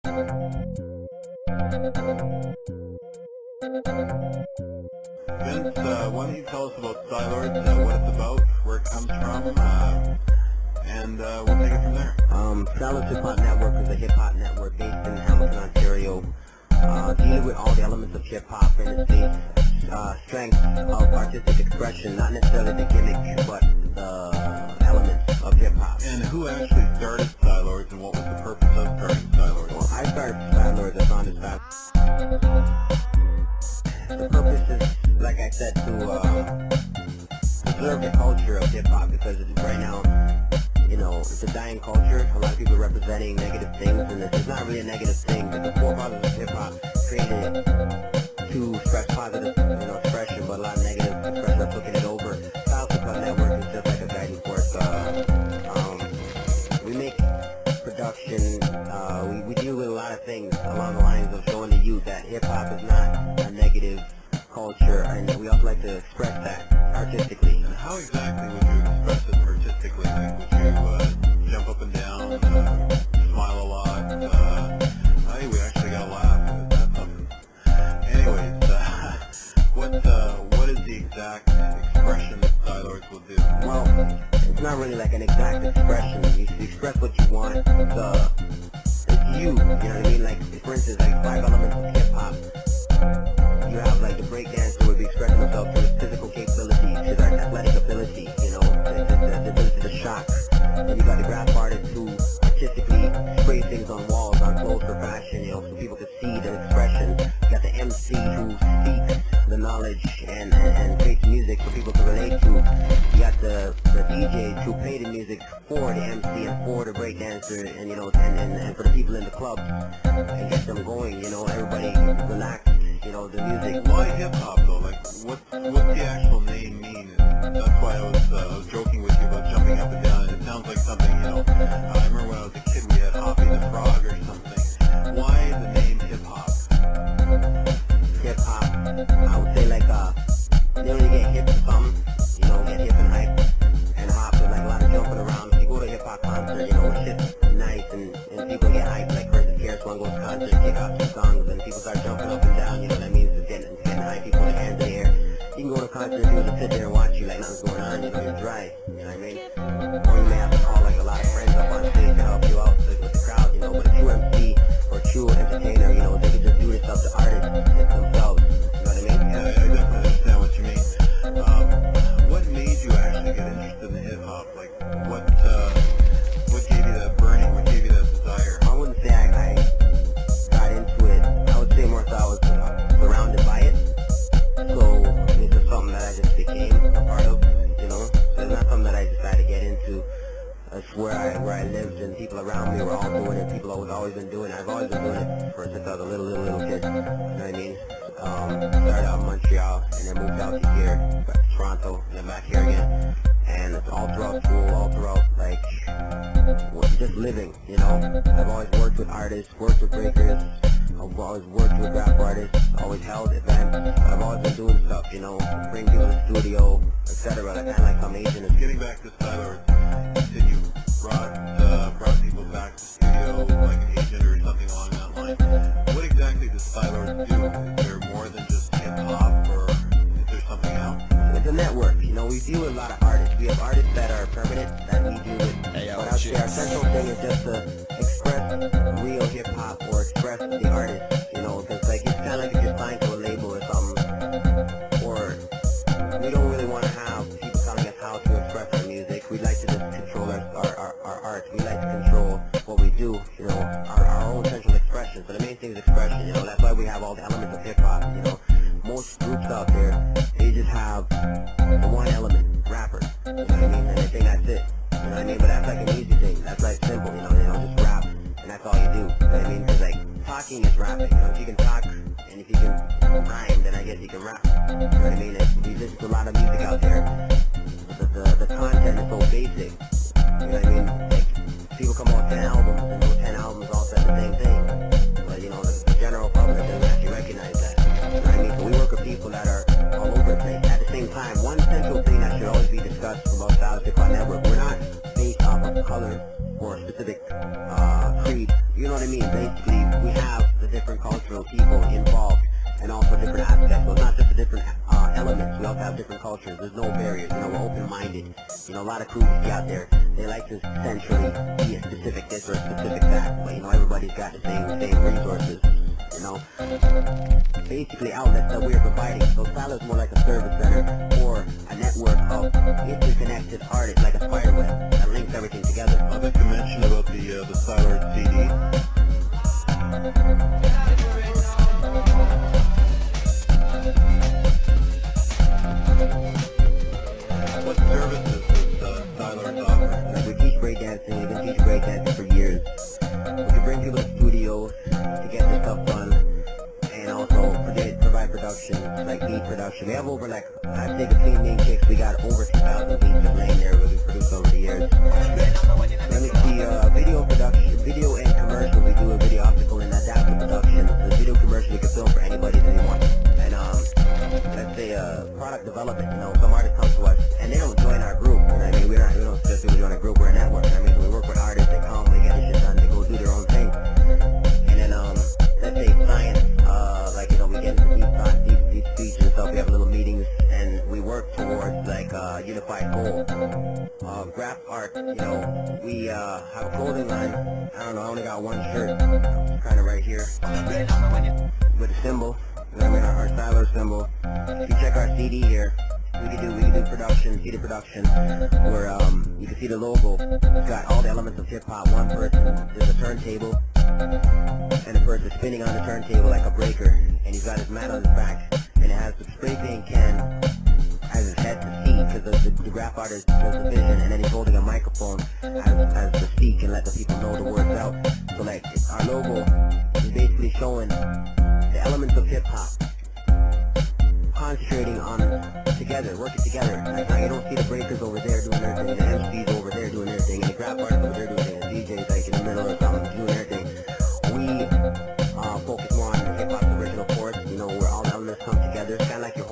Vince, why don't you tell us about Stylordz, what it's about, where it comes from, and we'll take it from there. Stylordz Hip Hop Network is a hip hop network based in Hamilton, Ontario, dealing with all the elements of hip hop and its strength of artistic expression, not necessarily the gimmick, but the elements of hip hop. And who actually started Stylordz, and what was the purpose of starting Stylordz? Well, I started Stylordz, I founded Stylordz. The purpose is, like I said, to preserve the culture of hip hop, because right now, you know, it's a dying culture. A lot of people representing negative things, and it's not really a negative thing. But the core positive of hip hop created to express positive, expression, but a lot of negative expression are looking it over. Stylordz Hip Hop Network is just like a guiding force. We make production. We deal with a lot of things along the lines of showing the youth that hip hop is not a negative culture, and we also like to express that artistically. And how exactly would you express it artistically? Like, would you jump up and down, smile a lot? Hey, we actually got a laugh. That's something. Anyways, what is the exact expression that Stylordz will do? Well, it's not really like an exact expression. You express what you want. It's you know what I mean? Like, for instance, like 5 elements of hip-hop. You have like the breakdancer would be expressing himself through his physical capability, his athletic ability, the ability to shock. And you got the graph artist who artistically spray things on walls, on clothes for fashion, so people can see the expression. You got the MC who speaks the knowledge and creates music for people to relate to. You got the DJs who play the music for the MC and for the breakdancer, and for the people in the clubs, and get them going. Everybody relax. The music. Why hip hop though? Like, what's the actual name mean? That's why I was joking with you about jumping up and down. It sounds like something, I remember when I was a kid, we had Hoppy the Frog or something. Why the name hip hop? Hip hop, I would say like you really get hip to something, get hip and hype, and hop is like a lot of jumping around. If you go to a hip hop concert, it's shit's nice and people get hyped. Like for instance, KRS-One goes to concert, kick off some songs, and people start jumping up and down. That means it's getting high. People with their hands in the air. You can go to a concert and people just sit there and watch you like nothing's going on. You're dry. You know what I mean? Or you may have to call like a lot of friends up on stage to help you out with the crowd. But a true MC or true entertainer, they can just do this stuff to artists themselves. You know what I mean? Yeah, I definitely understand what you mean. What made you actually get interested in hip hop? Like, what gave you that burning? What gave you that desire? I wouldn't say I got into it. I would say more so I was surrounded by it. So it's just something that I just became a part of. So it's not something that I decided to get into. It's where I lived, and people around me were all doing it. People have always been doing it. I've always been doing it since I was a little kid. You know what I mean? Started out in Montreal, and then moved out to here, back to Toronto, and then back here again. And it's all throughout school, all throughout, like, just living, I've always worked with artists, worked with breakers. I've always worked with rap artists, always held events. I've always been doing stuff, bring people to the studio, etc. Kind of like some agent. Getting back to Stylordz, you said you brought people back to the studio like an agent or something along that line. What exactly does Stylordz do? Is there more than just hip hop, or is there something else? It's a network, we deal with a lot of artists. We have artists that are permanent that we deal with. But I'd say our central thing is just to express real hip hop or express the artist, because like it's kind of like if you're signed to a label or something, or we don't really want to have people telling us how to express our music. We like to just control our art. We like to control what we do, our own central expression. So the main thing is expression, that's why we have all the elements of hip hop. Most groups out there, they just have the one element, rapper. You know what I mean? And they think that's it. You know what I mean? But that's like an easy thing. That's like simple, just rap, and that's all you do. You know what I mean? Because like talking is rapping. If you can talk and if you can rhyme, then I guess you can rap. You know what I mean? If you listen to a lot of music out there, the content is so basic. You know what I mean? Like people come out with 10 albums, and those 10 albums all said the same thing. But the general public doesn't actually recognize that. You know what I mean? So we work with people that are all over the place. At the same time, one central thing that should always be discussed about Stylordz Hip Hop Network, we're not based off of color or a specific creed. You know what I mean? Basically, multicultural people involved, and also different aspects. So it's not just the different elements. We also have different cultures. There's no barriers. You know, we're open-minded. You know, a lot of crews out there, they like to centrally be a specific this or a specific that, but you know, everybody's got the same resources. You know, basically outlets that we're providing. So Stylordz is more like a service center or a network of interconnected artists, like a spider web that links everything together. I'd like to mention about the Stylordz CD. What services does Stylordz offer? Like we teach breakdancing, we've been teaching breakdancing for years. We can bring people to studios to get their stuff done, and also provide production, like beat production. We have over, like, I'd say between me and Kicks, we got over 2,000 beats of laying there that we produced over the years. Let me see, video production, video and commercial. We do a video optical and adaptive production. The video commercial we can film for anybody that we want. And let's say product development. You know, some artists come to us and they don't join our group. You know what I mean? We don't just do join a group. We're a network. I mean, so we work with artists. They come, they get this shit done, they go do their own thing. And then let's say science. Like, you know, we get into deep speech and stuff. We have little meetings and we work towards like unified goal. Graph art, you know, we have a clothing line. I don't know, I only got one shirt, kind of right here, with a symbol. You know what I mean? Our Stylordz symbol. If you check our CD here, we can do production, CD production, where you can see the logo. It's got all the elements of hip hop. One person, there's a turntable, and the person spinning on the turntable like a breaker, and he's got his mat on his back, and it has the spray paint can as his head to see, because the graph artist does the vision, and then he's holding a microphone as to speak and let the people know the words out. So like, our logo is basically showing the elements of hip hop, concentrating on together, working together. Like, now you don't see the breakers over there doing their thing, and the MCs over there doing their thing, and the graph artists over there doing their thing, and DJs like in the middle or something doing their thing. We focus more on the hip hop's original chords, you know, where all the elements come together. It's kind of like you're